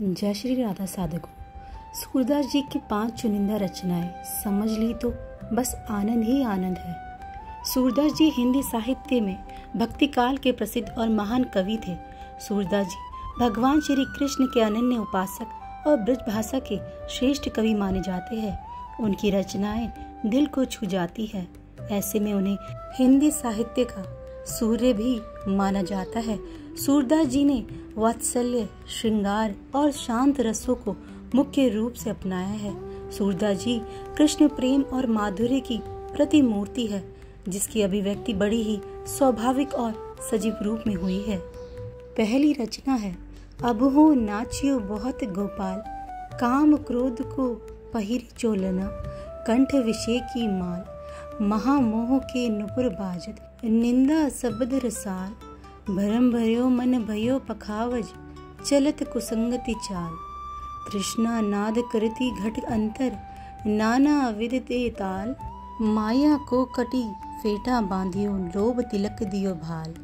जय श्री राधा साधकों। सूरदास जी की 5 चुनिंदा रचनाएं समझ ली तो बस आनंद ही आनंद है। सूरदास जी हिंदी साहित्य में भक्ति काल के प्रसिद्ध और महान कवि थे। सूरदास जी भगवान श्री कृष्ण के अनन्य उपासक और ब्रज भाषा के श्रेष्ठ कवि माने जाते हैं। उनकी रचनाएं दिल को छू जाती है। ऐसे में उन्हें हिंदी साहित्य का सूर्य भी माना जाता है। सूरदास जी ने वात्सल्य, श्रृंगार और शांत रसों को मुख्य रूप से अपनाया है। सूरदास जी कृष्ण प्रेम और माधुर्य की प्रतिमूर्ति है, जिसकी अभिव्यक्ति बड़ी ही स्वाभाविक और सजीव रूप में हुई है। पहली रचना है अब हो नाचियो बहुत गोपाल, काम क्रोध को पहिर चोलना, कंठ विषय की माल, महामोह के नुपुर बाजत, निंदा शब्द रसाल, भरम भयो मन भयो पखावज, चलत कुसंगति चाल, तृष्णा नाद करती घट अंतर, नाना विध ते ताल, माया को कटी फेटा बांधियो, लोभ तिलक दियो भाल,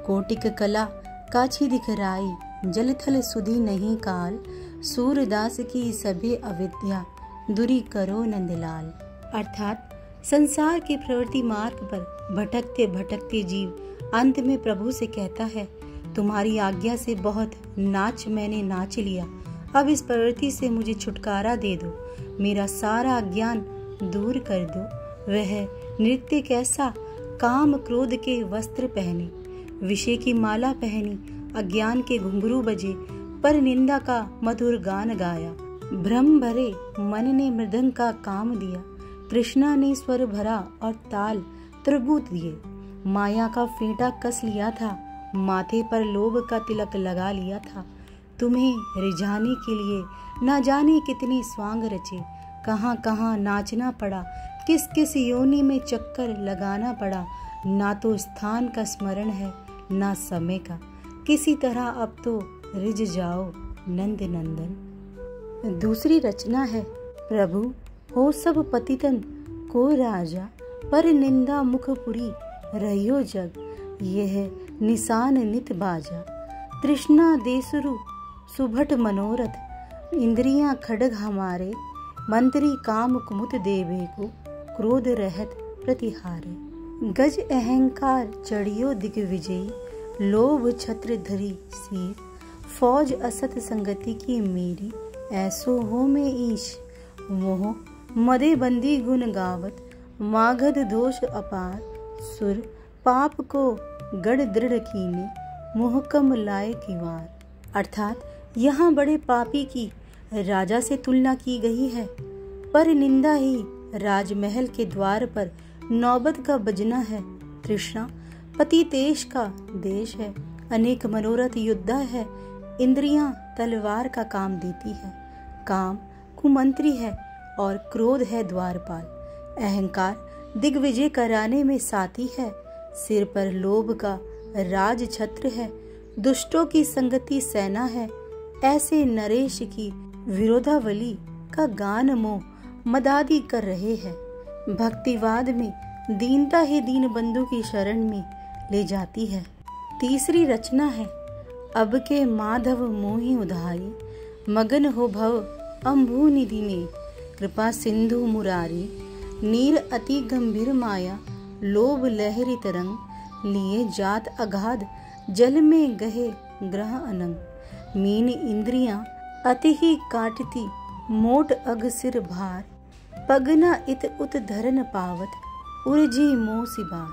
कोटिक कला काछी दिखराई, जल थल सुधी नहीं काल, सूरदास की सभी अविद्या, दूरी करो नंदलाल। अर्थात संसार के प्रवृत्ति मार्ग पर भटकते भटकते जीव अंत में प्रभु से कहता है, तुम्हारी आज्ञा से बहुत नाच मैंने नाच लिया, अब इस प्रवृत्ति से मुझे छुटकारा दे दो, मेरा सारा अज्ञान दूर कर दो। वह नृत्य कैसा, काम क्रोध के वस्त्र पहने, विषय की माला पहनी, अज्ञान के घुंघरू बजे, पर निंदा का मधुर गान गाया, भ्रम भरे मन ने मृदंग का काम दिया, तृष्णा ने स्वर भरा और ताल त्रिभुत दिए, माया का फेंटा कस लिया था, माथे पर लोभ का तिलक लगा लिया था, तुम्हें रिझाने के लिए ना जाने कितने स्वांग रचे, कहाँ कहाँ नाचना पड़ा, किस किस योनि में चक्कर लगाना पड़ा, ना तो स्थान का स्मरण है ना समय का, किसी तरह अब तो रिझ जाओ नंद नंदन। दूसरी रचना है प्रभु हो सब पतितन को राजा, पर निंदा मुखपुरी रहियो जग, यह निशान नित बाजा, तृष्णा देसुरु सुभट मनोरथ, इंद्रियां खड्ग हमारे, मंत्री काम कुमुत देवे को, क्रोध रहत प्रतिहारे, गज अहंकार चढ़ियो दिग्विजयी, लोभ छत्र धरी सीर, फौज असत संगति की मेरी, ऐसो हो में ईश मोह, मदे बंदी गुण गावत, मागध दोष अपार, सुर पाप को गढ़ दृढ़ कीने, मोहकम लाए किवार। अर्थात यहाँ बड़े पापी की राजा से तुलना की गई है, पर निंदा ही राजमहल के द्वार पर नौबत का बजना है। तृष्णा पति देश का देश है, अनेक मनोरथ युद्ध है, इंद्रियां तलवार का काम देती है, काम कुमंत्री है और क्रोध है द्वारपाल, अहंकार दिग्विजय कराने में साथी है, सिर पर लोभ का राज छत्र है, दुष्टों की संगति सेना है, ऐसे नरेश की विरोधावली का गान मोह मदादी कर रहे हैं। भक्तिवाद में दीनता ही दीन बंधु की शरण में ले जाती है। तीसरी रचना है अब के माधव मोहि उधारी, मगन हो भव अम्भु निधि में, कृपा सिंधु मुरारी, नीर अति गंभीर माया, लोभ लहरी तरंग, लिए जात अगाध जल में गहे ग्रह अनंग, मीन इंद्रियां अति ही काटती, मोट अग सिर भार, पगना इत उत धरन पावत, उर्जी मोह सिबार,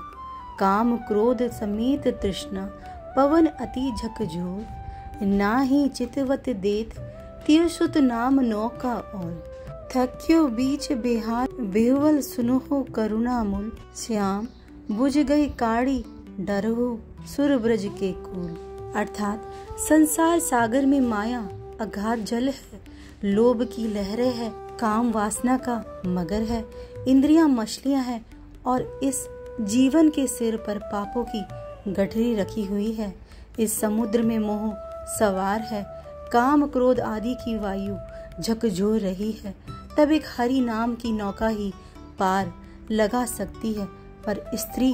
काम क्रोध समेत तृष्णा, पवन अति झकझोर, नाही चितवत देत, तियसुत नाम नौका और, थक्यो बीच बिहार बेहुवल सुनहो करुणा मूल, श्याम बुझ गई काड़ी डरहो सुर ब्रज के कूल। अर्थात संसार सागर में माया अगाध जल है, लोभ की लहरें है, काम वासना का मगर है, इंद्रियां मछलियां हैं और इस जीवन के सिर पर पापों की गठरी रखी हुई है। इस समुद्र में मोह सवार है, काम क्रोध आदि की वायु झकझोर रही है, तब एक हरि नाम की नौका ही पार लगा सकती है, पर स्त्री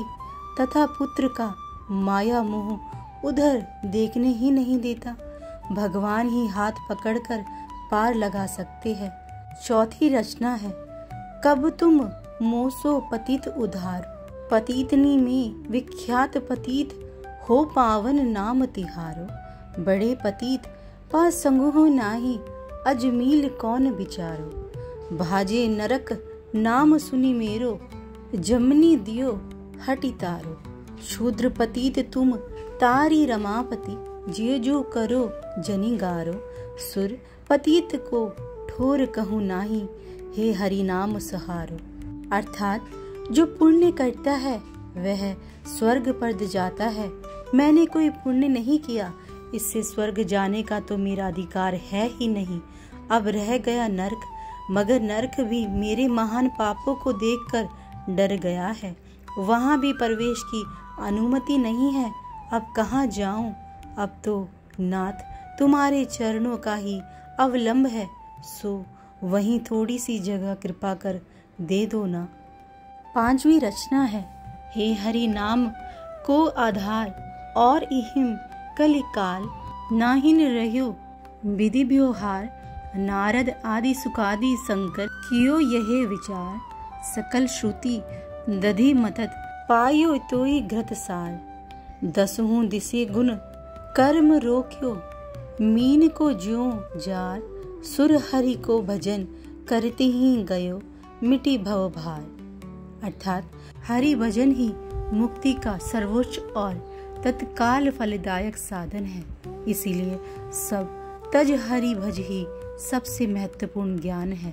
तथा पुत्र का माया मोह उधर देखने ही नहीं देता। भगवान ही हाथ पकड़कर पार लगा सकते हैं। चौथी रचना है कब तुम मोसो पतित उधार। पतितनी में विख्यात पतित हो पावन नाम तिहारो। बड़े पतित पा संगो नाही अजमील कौन विचारो। भाजे नरक नाम सुनी मेरो जमनी दियो हटि तारो। शूद्र पतित तुम तारी रमापति जे जो करो जनी गारो। सुर पतित को ठोर कहूँ नाही हे हरि नाम सहारो। अर्थात जो पुण्य करता है वह स्वर्ग पर जाता है। मैंने कोई पुण्य नहीं किया, इससे स्वर्ग जाने का तो मेरा अधिकार है ही नहीं। अब रह गया नरक, मगर नरक भी मेरे महान पापों को देखकर डर गया है। वहाँ भी प्रवेश की अनुमति नहीं है। अब कहाँ जाऊं? अब तो नाथ तुम्हारे चरणों का ही अवलंब है, सो वहीं थोड़ी सी जगह कृपा कर दे दो ना। पांचवी रचना है हे हरि नाम को आधार और इहिम कलिकाल नाहिन रह्यो विधि व्यवहार। नारद आदि सुखादि संकर कियो यह विचार। सकल श्रुति दधि मतत पायो तोई घृत सार। दसहूं दिसे गुण कर्म रोक्यो मीन को ज्यों जार। सुर हरि को भजन करते ही गयो मिटी भव भार। अर्थात हरि भजन ही मुक्ति का सर्वोच्च और तत्काल फलदायक साधन है। इसीलिए सब तज हरि भज ही सबसे महत्वपूर्ण ज्ञान है।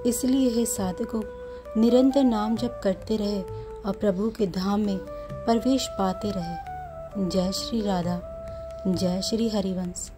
इसलिए हे साधकों, निरंतर नाम जप करते रहे और प्रभु के धाम में प्रवेश पाते रहे। जय श्री राधा, जय श्री हरिवंश।